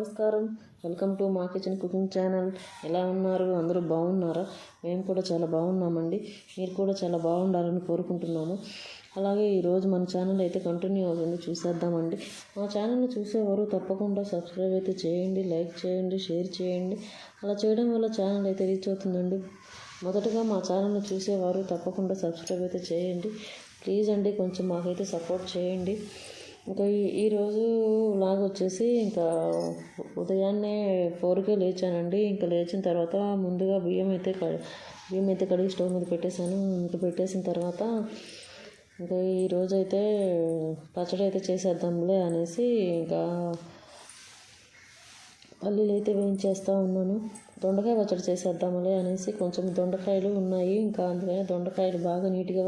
నమస్కారం. Welcome to మా kitchen cooking channel. ఎలా ఉన్నారు? అందరూ బాగున్నారా? మేము కూడా చాలా బాగున్నామండి. మీరు కూడా చాలా బాగుండాలని కోరుకుంటున్నాము. అలాగే ఈరోజు మన ఛానల్ అయితే కంటిన్యూ అవుతుంది, చూసేద్దామండి. మా ఛానల్ని చూసేవారు తప్పకుండా సబ్స్క్రైబ్ అయితే చేయండి, లైక్ చేయండి, షేర్ చేయండి. అలా చేయడం వల్ల ఛానల్ అయితే రీచ్ అవుతుందండి. మొదటగా మా ఛానల్ని చూసేవారు తప్పకుండా సబ్స్క్రైబ్ అయితే చేయండి. ప్లీజ్ అండి, కొంచెం మాకైతే సపోర్ట్ చేయండి. ఇంకా ఈరోజు లాగ్ వచ్చేసి ఇంకా ఉదయాన్నే 4కే లేచానండి. ఇంకా లేచిన తర్వాత ముందుగా బియ్యం అయితే కడిగి స్టవ్ మీద పెట్టేశాను. ఇంకా పెట్టేసిన తర్వాత ఇంకా ఈరోజైతే పచ్చడి అయితే చేసేద్దాంలే అనేసి ఇంకా పల్లీలు అయితే వేయించేస్తూ ఉన్నాను. దొండకాయ పచ్చడి చేసేద్దాంలే అనేసి కొంచెం దొండకాయలు ఉన్నాయి. ఇంకా అందుకని దొండకాయలు బాగా నీట్గా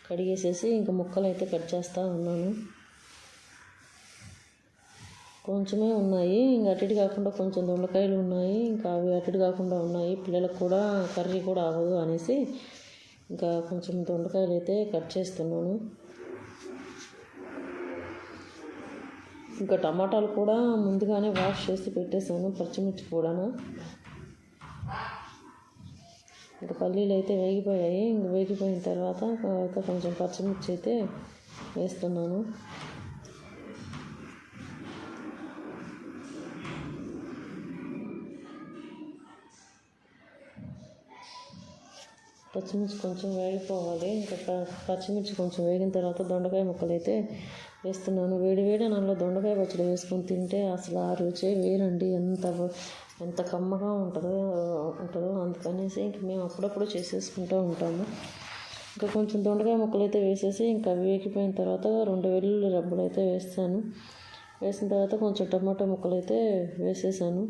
కడిగేసేసి ఇంకా ముక్కలు అయితే కట్ చేస్తూ ఉన్నాను. కొంచెమే ఉన్నాయి, ఇంకా అటు కాకుండా కొంచెం దొండకాయలు ఉన్నాయి. ఇంకా అవి అటు కాకుండా ఉన్నాయి. పిల్లలకు కూడా కర్రీ కూడా అవ్వదు అనేసి ఇంకా కొంచెం దొండకాయలు అయితే కట్ చేస్తున్నాను. ఇంకా టమాటాలు కూడా ముందుగానే వాష్ చేసి పెట్టేశాను, పచ్చిమిర్చి కూడా. ఇంకా పల్లీలు అయితే వేగిపోయాయి. ఇంక వేగిపోయిన తర్వాత కొంచెం పచ్చిమిర్చి అయితే వేస్తున్నాను. పచ్చిమిర్చి కొంచెం వేగిపోవాలి. ఇంకా పచ్చిమిర్చి కొంచెం వేగిన తర్వాత దొండకాయ ముక్కలు అయితే వేస్తున్నాను. వేడి అన్నంలో దొండకాయ పచ్చడి వేసుకొని తింటే అసలు ఆ రుచే వేరండి. ఎంత కమ్మగా ఉంటుందో. అందుకనేసి ఇంక మేము అప్పుడప్పుడు చేసేసుకుంటూ ఉంటాము. ఇంకా కొంచెం దొండకాయ ముక్కలు అయితే వేసేసి ఇంకా వేగిపోయిన తర్వాత 2 వెల్లుల్లి రబ్బలు అయితే వేస్తాను. వేసిన తర్వాత కొంచెం టమాటా ముక్కలు అయితే వేసేసాను.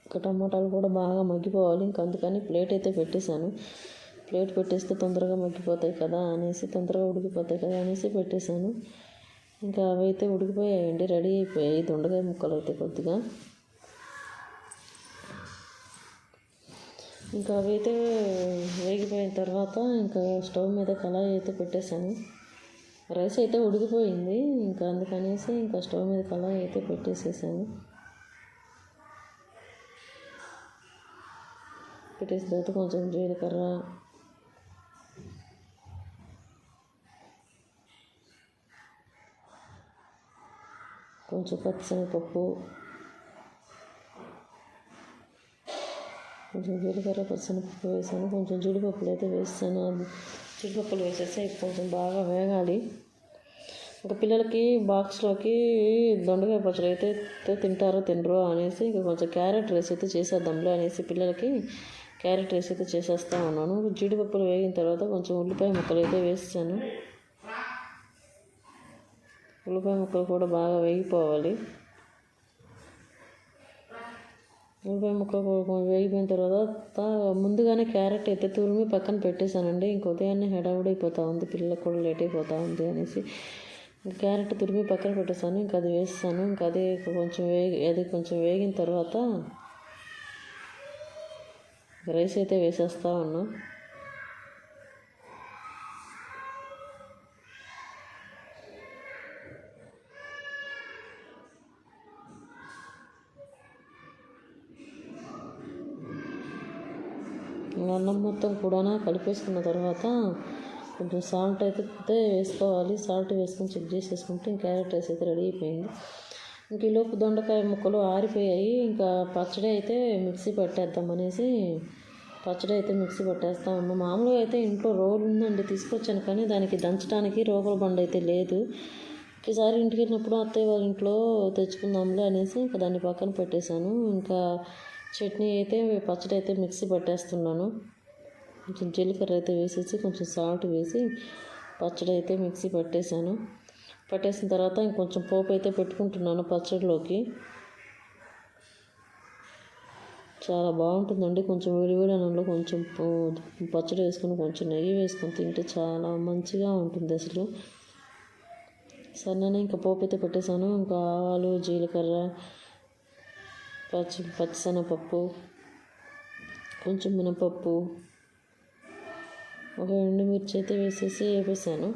ఇంకా టమాటాలు కూడా బాగా మగ్గిపోవాలి. ఇంకా అందుకని ప్లేట్ అయితే పెట్టేశాను. ప్లేట్ పెట్టేస్తే తొందరగా మగ్గిపోతాయి కదా అనేసి, తొందరగా ఉడికిపోతాయి కదా అనేసి పెట్టేశాను. ఇంకా అవి అయితే ఉడికిపోయాయండి, రెడీ అయిపోయాయి దొండకాయ ముక్కలు అయితే కొద్దిగా. ఇంకా అవి అయితే వేగిపోయిన తర్వాత ఇంకా స్టవ్ మీద కళాయి అయితే పెట్టేశాను. రైస్ అయితే ఉడికిపోయింది. ఇంకా అందుకనేసి ఇంకా స్టవ్ మీద కళాయి అయితే పెట్టేసేసాను. పెట్టేసిన తర్వాత కొంచెం జీలకర్ర, కొంచెం పచ్చిశనగపప్పు, కొంచెం జీలకర్ర పచ్చిశనగపప్పు వేసాను. కొంచెం జీడిపప్పులు అయితే వేసాను. జీడిపప్పులు వేసేసి కొంచెం బాగా వేగాలి. ఇంకా పిల్లలకి బాక్స్లోకి దొండకాయ పచ్చడి అయితే తింటారో తినరో అనేసి ఇంకా కొంచెం క్యారెట్ రైస్ అయితే చేసేద్దాంలే అనేసి పిల్లలకి క్యారెట్ రైస్ అయితే చేసేస్తూ ఉన్నాను. జీడిపప్పులు వేగిన తర్వాత కొంచెం ఉల్లిపాయ ముక్కలు అయితే వేసాను. ఉల్లిపాయ ముక్కలు కూడా బాగా వేగిపోవాలి. ఉల్లిపాయ ముక్కలు వేగిపోయిన తర్వాత ముందుగానే క్యారెట్ అయితే తురిమి పక్కన పెట్టేశానండి. ఇంక ఉదయాన్నే హడావుడైపోతూ ఉంది, పిల్లలకు కూడా లేట్ అయిపోతూ ఉంది అనేసి క్యారెట్ తురిమి పక్కన పెట్టేశాను. ఇంకా అది వేస్తాను. ఇంకా అది కొంచెం వేగిన తర్వాత రైస్ అయితే వేసేస్తూ ఉన్నా. అన్నం మొత్తం కూడా కలిపేసుకున్న తర్వాత కొంచెం సాల్ట్ అయితే వేసుకోవాలి. సాల్ట్ వేసుకొని చెక్ చేసేసుకుంటే ఇంకా క్యారెట్ రైస్ అయితే రెడీ అయిపోయింది. ఇంక ఈలోపు దొండకాయ ముక్కలు ఆరిపోయాయి. ఇంకా పచ్చడి అయితే మిక్సీ పట్టేద్దాం అనేసి పచ్చడి అయితే మిక్సీ పట్టేస్తా ఉన్నాం. మామూలుగా అయితే ఇంట్లో రోలు ఉందండి, తీసుకొచ్చాను, కానీ దానికి దంచడానికి రోకల బండి అయితే లేదు. ఈసారి ఇంటికి వెళ్ళినప్పుడు అత్తయ్య వాళ్ళ ఇంట్లో తెచ్చుకుందాంలే అనేసి ఇంకా దాన్ని పక్కన పెట్టేశాను. ఇంకా చట్నీ అయితే పచ్చడి అయితే మిక్సీ పట్టేస్తున్నాను. కొంచెం జీలకర్ర అయితే వేసేసి కొంచెం సాల్ట్ వేసి పచ్చడి అయితే మిక్సీ పట్టేశాను. పట్టేసిన తర్వాత ఇంకొంచెం పోపు అయితే పెట్టుకుంటున్నాను పచ్చడిలోకి. చాలా బాగుంటుందండి. కొంచెం వేడి అన్నంలో కొంచెం పచ్చడి వేసుకొని కొంచెం నెయ్యి వేసుకొని తింటే చాలా మంచిగా ఉంటుంది అసలు. సన్ననే ఇంకా పోపు అయితే పెట్టేశాను. ఇంకా ఆవాలు, జీలకర్ర, పచ్చిశనగపప్పు, కొంచెం మినపప్పు, ఒక ఎండుమిర్చి అయితే వేసేసి వేపేసాను.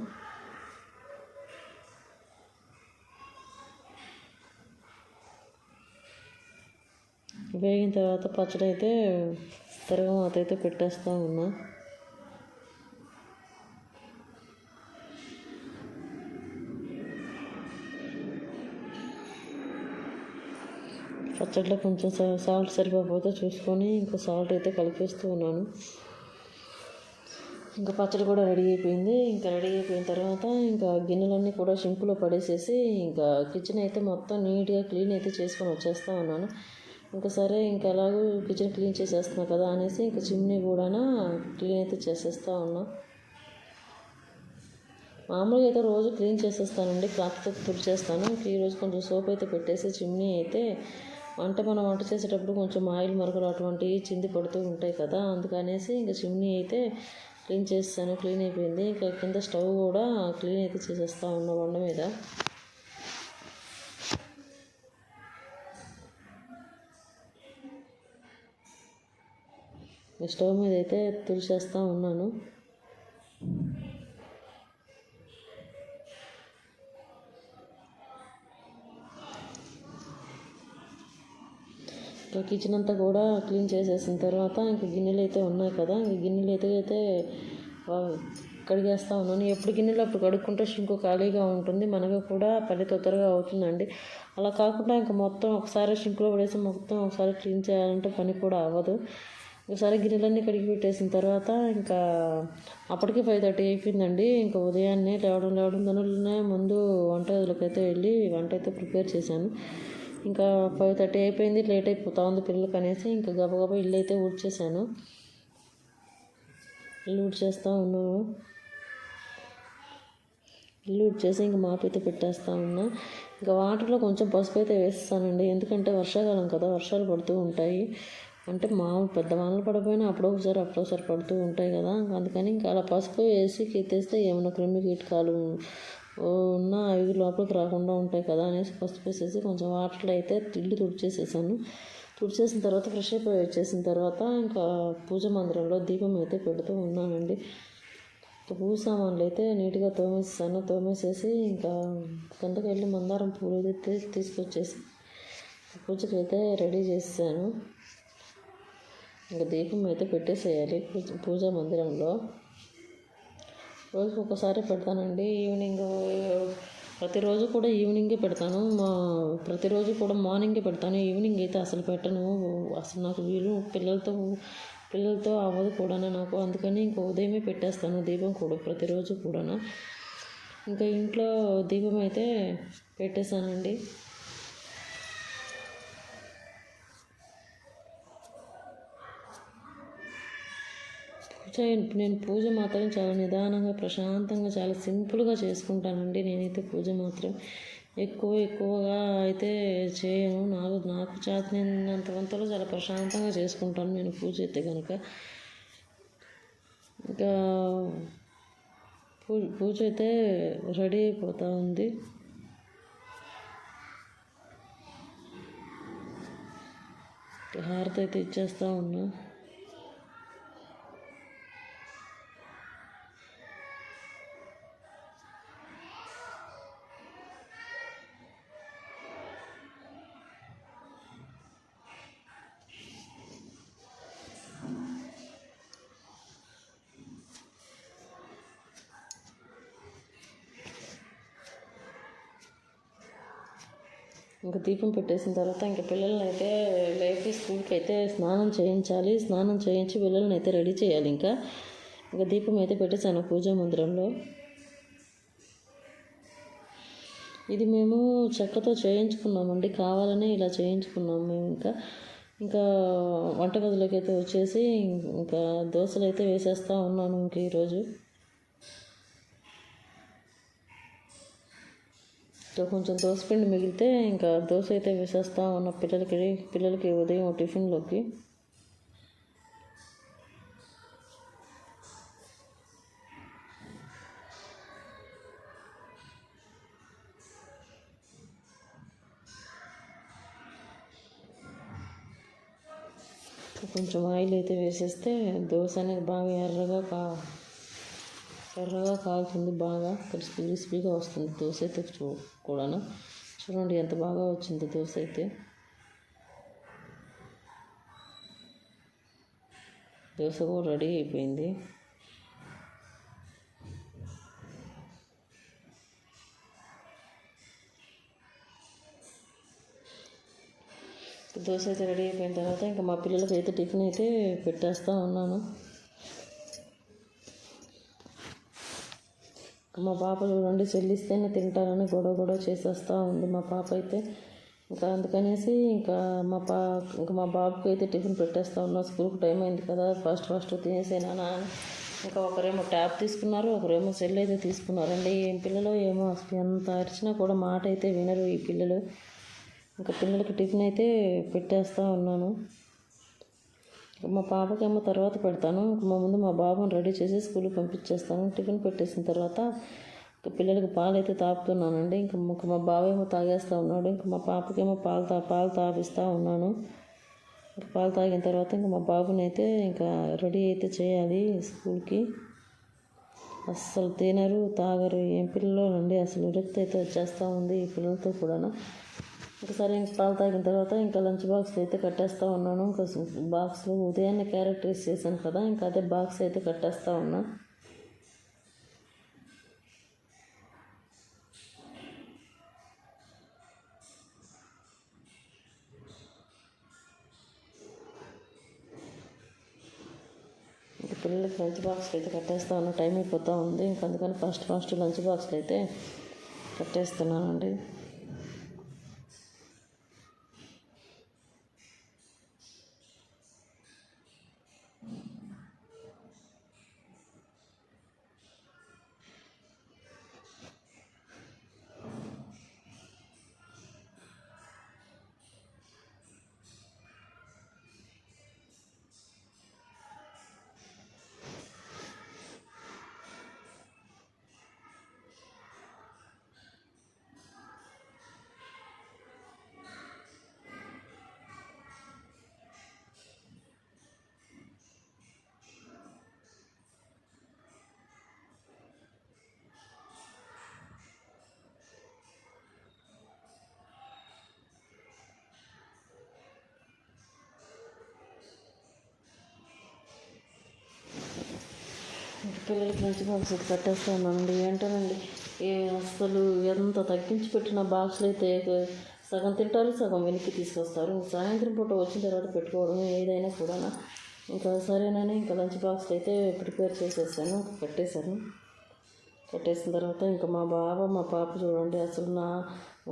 వేగిన తర్వాత పచ్చడి అయితే తిరగమాత అయితే పెట్టేస్తూ ఉన్నా. పచ్చడిలో కొంచెం సాల్ట్ సరిపోతే చూసుకొని ఇంకా సాల్ట్ అయితే కలిపేస్తూ ఉన్నాను. ఇంకా పచ్చడి కూడా రెడీ అయిపోయింది. ఇంకా రెడీ అయిపోయిన తర్వాత ఇంకా గిన్నెలన్నీ కూడా షింకులో పడేసేసి ఇంకా కిచెన్ అయితే మొత్తం నీట్గా క్లీన్ అయితే చేసుకొని వచ్చేస్తూ ఉన్నాను. ఇంకా సరే ఇంకా ఎలాగో కిచెన్ క్లీన్ చేసేస్తున్నా కదా అనేసి ఇంకా చిమ్నీ కూడా క్లీన్ అయితే చేసేస్తూ ఉన్నా. మామూలుగా అయితే రోజు క్లీన్ చేసేస్తానండి, క్లాత్తో తుడిచేస్తాను. ఈరోజు కొంచెం సోప్ అయితే పెట్టేసి చిమ్నీ అయితే మనం వంట చేసేటప్పుడు కొంచెం ఆయిల్ మరకలు అటువంటివి చింది పడుతూ ఉంటాయి కదా, అందుకనేసి ఇంకా చిమ్నీ అయితే క్లీన్ చేస్తాను. క్లీన్ అయిపోయింది. ఇంకా కింద స్టవ్ కూడా క్లీన్ అయితే చేసేస్తా ఉన్న వంట మీద. స్టవ్ మీద అయితే తుడిచేస్తూ ఉన్నాను. ఇంకా కిచెన్ అంతా కూడా క్లీన్ చేసేసిన తర్వాత ఇంకా గిన్నెలు అయితే ఉన్నాయి కదా, ఇంక గిన్నెలు అయితే కడిగేస్తూ ఉన్నాను. ఎప్పుడు గిన్నెలు అప్పుడు కడుక్కుంటే షింకు ఖాళీగా ఉంటుంది, మనకు కూడా పని తొందరగా అవుతుందండి. అలా కాకుండా ఇంకా మొత్తం ఒకసారి షింకులో పడేసి మొత్తం ఒకసారి క్లీన్ చేయాలంటే పని కూడా అవ్వదు. ఒకసారి గిన్నెలన్నీ కడిగి పెట్టేసిన తర్వాత ఇంకా అప్పటికి 5:30 అయిపోయిందండి. ఇంకా ఉదయాన్నే లేవడం దానిలోనే ముందు వంట గదిలోకైతే వెళ్ళి వంట అయితే ప్రిపేర్ చేశాను. ఇంకా 5:30 అయిపోయింది, లేట్ అయిపోతా ఉంది పిల్లలకి అనేసి ఇంకా గబగబా ఇల్లు అయితే ఊడ్చేసాను. ఇల్లు ఊడ్చేస్తూ ఉన్నాను. ఇల్లు ఊడ్చేసి ఇంకా మాపు అయితే పెట్టేస్తూ ఉన్నా. ఇంకా వాటర్లో కొంచెం పసుపు అయితే వేస్తానండి, ఎందుకంటే వర్షాకాలం కదా, వర్షాలు పడుతూ ఉంటాయి. అంటే మామూలు పెద్ద వానలు పడిపోయినా అప్పుడొకసారి పడుతూ ఉంటాయి కదా, అందుకని ఇంకా అలా పసుపు వేసి కెత్తేస్తే ఏమైనా క్రిమి కీటకాలు ఉన్న అవి లోపలికి రాకుండా ఉంటాయి కదా అనేసి పసుపు వేసేసి కొంచెం వాటర్లో అయితే ఇల్లు తుడిచేసేసాను. తుడిచేసిన తర్వాత ఫ్రెష్ అయిపోయి వచ్చేసిన తర్వాత ఇంకా పూజ మందిరంలో దీపం అయితే పెడుతూ ఉన్నానండి. పూజ సామాన్లు అయితే నీట్గా తోమేసేసి ఇంకా కిందకి వెళ్ళి మందారం పూలు అయితే తీసుకొచ్చేసి పూజకి అయితే రెడీ చేసాను. ఇంకా దీపం అయితే పెట్టేసేయాలి పూజా మందిరంలో. రోజుకి ఒకసారి పెడతానండి, ఈవినింగ్. ప్రతిరోజు కూడా ఈవినింగే పెడతాను. ప్రతిరోజు కూడా మార్నింగే పెడతాను, ఈవినింగ్ అయితే అసలు పెట్టను. అసలు నాకు వీలు పిల్లలతో అవ్వదు కూడా నాకు, అందుకని ఇంకా ఉదయమే పెట్టేస్తాను దీపం కూడా ప్రతిరోజు కూడా. ఇంకా ఇంట్లో దీపం అయితే పెట్టేశానండి. నేను పూజ మాత్రం చాలా నిదానంగా, ప్రశాంతంగా, చాలా సింపుల్గా చేసుకుంటానండి. నేనైతే పూజ మాత్రం ఎక్కువగా అయితే చేయను. నాకు చేతనైనంత వంతలో చాలా ప్రశాంతంగా చేసుకుంటాను నేను పూజ అయితే కనుక. ఇంకా పూజ అయితే రెడీ అయిపోతూ ఉంది. హారతి అయితే ఇచ్చేస్తూ ఉన్నా. ఇంకా దీపం పెట్టేసిన తర్వాత ఇంకా పిల్లల్ని అయితే లేపి స్కూల్కి అయితే స్నానం చేయించి పిల్లల్ని అయితే రెడీ చేయాలి. ఇంకా దీపం అయితే పెట్టేశాను పూజా మందిరంలో. ఇది మేము చెక్కతో చేయించుకున్నామండి, కావాలని ఇలా చేయించుకున్నాము మేము. ఇంకా వంటగదిలోకి అయితే వచ్చేసి ఇంకా దోశలు అయితే వేసేస్తూ ఉన్నాను. ఇంక ఈరోజు కొంచెం దోసపిండి మిగిలితే ఇంకా దోశ అయితే వేసేస్తూ ఉన్న పిల్లలకి ఉదయం టిఫిన్లోకి. కొంచెం ఆయిల్ అయితే వేసేస్తే దోశ అనేది బాగా ఎర్రగా కాలుతుంది, బాగా క్రిస్పీగా వస్తుంది దోశ అయితే కూడా. చూడండి ఎంత బాగా వచ్చింది దోశ అయితే. దోశ కూడా రెడీ అయిపోయింది. దోశ అయితే రెడీ అయిపోయిన తర్వాత ఇంకా మా పిల్లలకి అయితే టిఫిన్ అయితే పెట్టేస్తూ ఉన్నాను. మా పాప చూడండి చెల్లిస్తేనే తింటారని గొడవ చేసేస్తూ ఉంది మా పాప అయితే. ఇంకా అందుకనేసి ఇంకా మా బాబుకి అయితే టిఫిన్ పెట్టేస్తూ ఉన్నాం. స్కూల్కి టైం అయింది కదా, ఫస్ట్ తినేసేనా అని. ఇంకా ఒకరేమో ట్యాబ్ తీసుకున్నారు, ఒకరేమో సెల్ అయితే తీసుకున్నారండి. ఏం పిల్లలు ఏమో అసలు ఎంత అరిచినా కూడా మాట అయితే వినరు ఈ పిల్లలు. ఇంకా పిల్లలకి టిఫిన్ అయితే పెట్టేస్తూ ఉన్నాను. మా పాపకేమో తర్వాత పెడతాను. మా ముందు మా బాబుని రెడీ చేసి స్కూల్కి పంపించేస్తాను. టిఫిన్ పెట్టేసిన తర్వాత ఇంకా పిల్లలకి పాలు అయితే తాపుతున్నానండి. ఇంకా మా బాబు ఏమో తాగేస్తూ ఉన్నాడు. ఇంకా మా పాపకేమో పాలు తాపిస్తూ ఉన్నాను. పాలు తాగిన తర్వాత ఇంకా మా బాబుని అయితే ఇంకా రెడీ అయితే చేయాలి స్కూల్కి. అస్సలు తినరు తాగరు ఏం పిల్లలు అండి, అసలు విరక్తి అయితే వచ్చేస్తూ ఉంది ఈ పిల్లలతో కూడా. ఒకసారి ఇంక పాలు తాగిన తర్వాత ఇంకా లంచ్ బాక్స్ అయితే కట్టేస్తూ ఉన్నాను. ఇంకా బాక్స్లో ఉదయాన్నే క్యారెట్ రైస్ చేశాను కదా, ఇంకా అదే బాక్స్ అయితే కట్టేస్తూ ఉన్నా. ఇంకా పిల్లలకి లంచ్ బాక్స్లో అయితే కట్టేస్తూ ఉన్నా. టైం అయిపోతూ ఉంది. ఇంకా అందుకని ఫస్ట్ లంచ్ బాక్స్లో అయితే కట్టేస్తున్నానండి. పిల్లలకి లంచ్ బాక్స్ అయితే కట్టేస్తూ ఉన్నానండి. ఏంటోనండి అసలు ఎంత తగ్గించి పెట్టిన బాక్స్లు అయితే సగం తింటారు, సగం వెనక్కి తీసుకొస్తారు. సాయంత్రం పూట వచ్చిన తర్వాత పెట్టుకోవడం ఏదైనా కూడా. ఇంకా సరేనని ఇంకా లంచ్ బాక్స్లు అయితే ప్రిపేర్ చేసేసాను, కట్టేసిన తర్వాత ఇంకా మా పాప చూడండి అసలు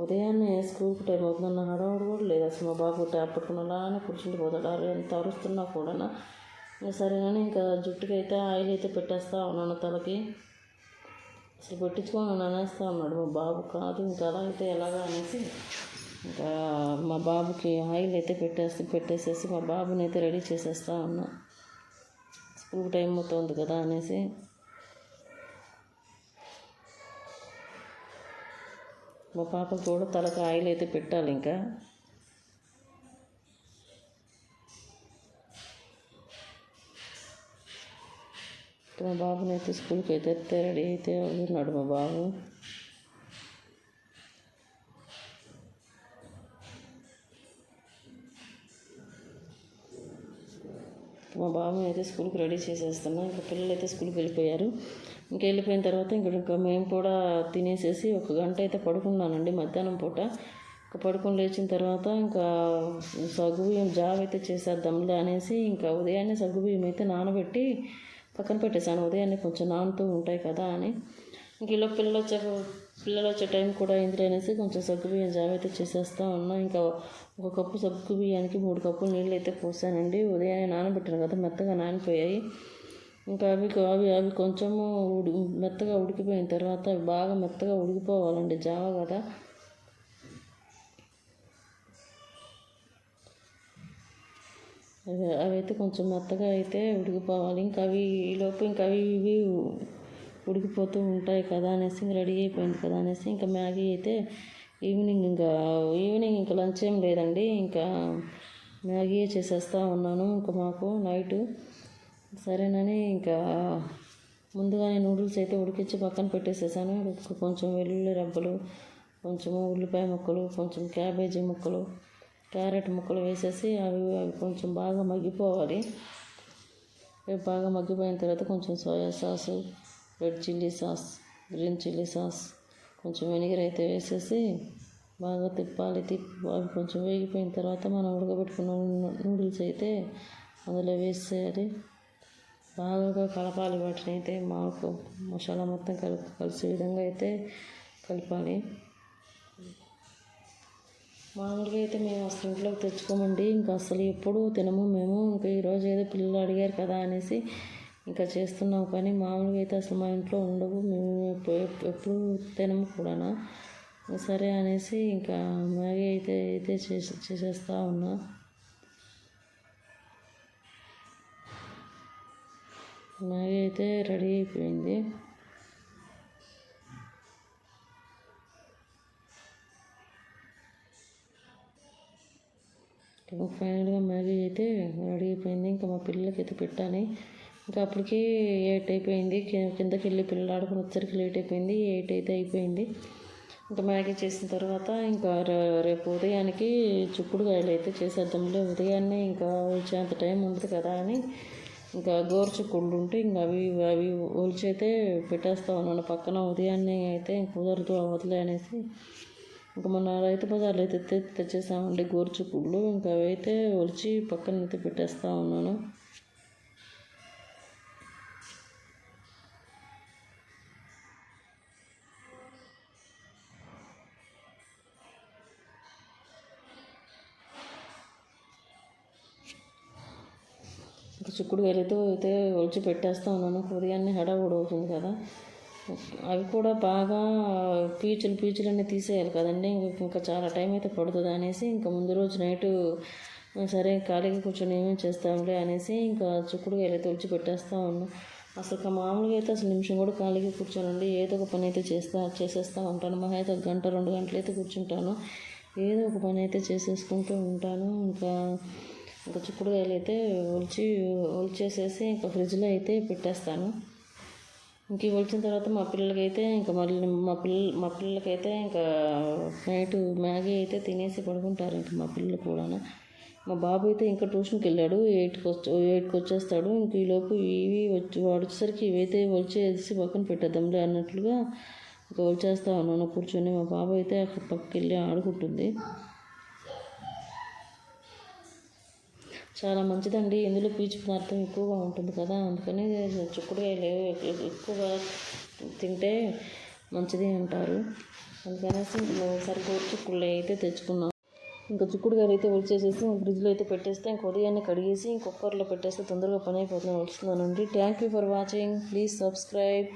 ఉదయాన్నే స్కూల్కి టైం అవుతుందన్న హడావుడు కూడా లేదు. అసలు మా బాబు ట్యాబ్ పట్టుకుని అలానే కూర్చుండి పోతాడు, ఎంత అరుస్తున్నా కూడా. సరేనని ఇంకా జుట్టుకి అయితే ఆయిల్ అయితే పెట్టేస్తూ ఉన్నాను తలకి. అసలు పెట్టించుకొని అనేస్తూ ఉన్నాడు మా బాబు. కాదు ఇంకా అలా అయితే ఎలాగా అనేసి ఇంకా మా బాబుకి ఆయిల్ అయితే పెట్టేసేసి మా బాబుని అయితే రెడీ చేసేస్తూ ఉన్నా. స్కూల్ టైం అవుతుంది కదా అనేసి. మా పాపకు కూడా తలకి ఆయిల్ అయితే పెట్టాలి. ఇంకా మా బాబుని అయితే స్కూల్కి అయితే రెడీ అయితే ఉన్నాడు మా బాబు. మా బాబుని అయితే స్కూల్కి రెడీ చేసేస్తున్నా. ఇంకా పిల్లలు అయితే స్కూల్కి వెళ్ళిపోయారు. ఇంకా వెళ్ళిపోయిన తర్వాత ఇంకా మేము కూడా తినేసేసి 1 గంట అయితే పడుకున్నానండి మధ్యాహ్నం పూట. ఇంకా పడుకొని లేచిన తర్వాత ఇంకా సగ్గుబియ్యం జావ అయితే చేసేద్దాంలే అనేసి ఇంకా ఉదయాన్నే సగ్గుబియ్యం అయితే నానబెట్టి పక్కన పెట్టేశాను. ఉదయాన్నే కొంచెం నానుతూ ఉంటాయి కదా అని. ఇంక ఇలా పిల్లలు వచ్చే టైం కూడా అయింది అనేసి కొంచెం సగ్గుబియ్యం జావ అయితే చేసేస్తూ ఉన్నా. ఇంకా 1 కప్పు సగ్గుబియ్యానికి 3 కప్పులు నీళ్ళు అయితే పోసానండి. ఉదయాన్నే నానబెట్టాను కదా, మెత్తగా నానిపోయాయి. ఇంకా అవి కొంచెము మెత్తగా ఉడికిపోయిన తర్వాత అవి బాగా మెత్తగా ఉడికిపోవాలండి, జావ కదా. అవి అయితే కొంచెం మెత్తగా అయితే ఉడికిపోవాలి. ఇంకా అవి ఇవి ఉడికిపోతూ ఉంటాయి కదా అనేసి రెడీ అయిపోయింది కదా అనేసి ఇంకా మ్యాగీ అయితే ఈవినింగ్ ఇంకా లంచ్ ఏం లేదండి, ఇంకా మ్యాగీ చేసేస్తూ ఉన్నాను. ఇంకా మాకు నైటు సరేనని ఇంకా ముందుగానే నూడిల్స్ అయితే ఉడికించి పక్కన పెట్టేసేసాను. కొంచెం వెల్లుల్లి రబ్బలు, కొంచెము ఉల్లిపాయ ముక్కలు, కొంచెం క్యాబేజీ ముక్కలు, క్యారెట్ ముక్కలు వేసేసి అవి కొంచెం బాగా మగ్గిపోవాలి. ఇవి బాగా మగ్గిపోయిన తర్వాత కొంచెం soya sauce, red chilli sauce, green chilli sauce, కొంచెం వెనిగర్ అయితే వేసేసి బాగా తిప్పాలి. బాగా కొంచెం వేగిపోయిన తర్వాత మనం ఉడకబెట్టుకున్న నూడిల్స్ అయితే అందులో వేసేయాలి. బాగా కలపాలి. వాటిని అయితే మాకు మసాలా మొత్తం కలిసే విధంగా అయితే కలపాలి. మామూలుగా అయితే మేము అసలు ఇంట్లోకి తెచ్చుకోమండి. ఇంకా అసలు ఎప్పుడూ తినము మేము. ఇంకా ఈరోజు ఏదో పిల్లలు అడిగారు కదా అనేసి ఇంకా చేస్తున్నాం. కానీ మామూలుగా అయితే అసలు మా ఇంట్లో ఉండవు. మేము ఎప్పుడు తినము కూడా. సరే అనేసి ఇంకా మ్యాగీ అయితే చేసేస్తూ ఉన్నా. మ్యాగీ అయితే రెడీ అయిపోయింది. ఫైనల్గా మ్యాగీ అయితే రెడీ అయిపోయింది. ఇంకా మా పిల్లలకి అయితే పెట్టాలి. ఇంకా అప్పటికి 8 అయిపోయింది. కిందకి వెళ్ళి పిల్లలు ఆడుకుని వచ్చరికి లేట్ అయిపోయింది. 8 అయితే అయిపోయింది. ఇంకా మ్యాగీ చేసిన తర్వాత ఇంకా రేపు ఉదయానికి చిక్కుడుకాయలు అయితే చేసేద్దాంలే. ఉదయాన్నే ఇంకా వచ్చేంత టైం ఉండదు కదా అని ఇంకా గోరుచిక్కుళ్ళు ఉంటే ఇంకా అవి ఒలిచి అయితే పెట్టేస్తా ఉన్నాను పక్కన. ఉదయాన్నే అయితే కుదరదు వదిలే అనేసి ఇంకా మొన్న రైతు బజార్లో అయితే తెచ్చేసామండి గోరుచిక్కుళ్ళు. ఇంకా అవి అయితే ఒలిచి పక్కన అయితే పెట్టేస్తూ ఉన్నాను. ఇంకా చిక్కుడుకాయలతో అయితే ఒలిచి పెట్టేస్తూ ఉన్నాను. ఉదయాన్నే హడావుడి అవుతుంది కదా. అవి కూడా బాగా పీచులన్నీ తీసేయాలి కదండి. ఇంకా చాలా టైం అయితే పడుతుంది అనేసి ఇంకా ముందు రోజు నైటు సరే ఖాళీగా కూర్చొని ఏమేమి చేస్తాంలే అనేసి ఇంకా చిక్కుడుకాయలు అయితే ఒలిచి పెట్టేస్తూ ఉన్నాను. అసలు మామూలుగా అయితే అసలు నిమిషం కూడా ఖాళీగా కూర్చోనండి. ఏదో ఒక పని అయితే చేసేస్తూ ఉంటాను. మహా అయితే 1 గంట 2 గంటలు అయితే కూర్చుంటాను. ఏదో ఒక పని అయితే చేసేసుకుంటూ ఉంటాను. ఇంకా చిక్కుడుకాయలు అయితే ఒలిచేసేసి ఇంకా ఫ్రిడ్జ్లో అయితే పెట్టేస్తాను. ఇంక ఒలిచిన తర్వాత మా పిల్లలకైతే ఇంకా మళ్ళీ మా పిల్లలకైతే ఇంకా నైట్ మ్యాగీ అయితే తినేసి పడుకుంటారు. ఇంకా మా పిల్లలు కూడా. మా బాబు అయితే ఇంకా ట్యూషన్కి వెళ్ళాడు. 8కి వచ్చేస్తాడు. ఇంక ఈలోపు ఇవి వాడు వచ్చేసరికి ఇవైతే ఒలిచేసి పక్కన పెట్టేద్దాంలే అన్నట్లుగా ఇంకా ఒలిచేస్తా ఉన్నాను కూర్చొని. మా బాబు అయితే అక్కడ పక్కకి వెళ్ళి ఆడుకుంటుంది. చాలా మంచిదండి. ఇందులో పీచు పదార్థం ఎక్కువగా ఉంటుంది కదా. అందుకని చిక్కుడుకాయలు ఎక్కువగా తింటే మంచిది అంటారు. అందుకనేసి ఒకసారి గోరుచిక్కుళ్ళు అయితే తెచ్చుకున్నాం. ఇంకా చిక్కుడుకాయలు అయితే ఒలిచేసేసి ఫ్రిడ్జ్లో అయితే పెట్టేస్తే ఇంక ఉదయాన్నే కడిగేసి కుక్కర్లో పెట్టేస్తే తొందరగా పని అయిపోతుంది వస్తున్నానండి. Thank you for watching. Please subscribe.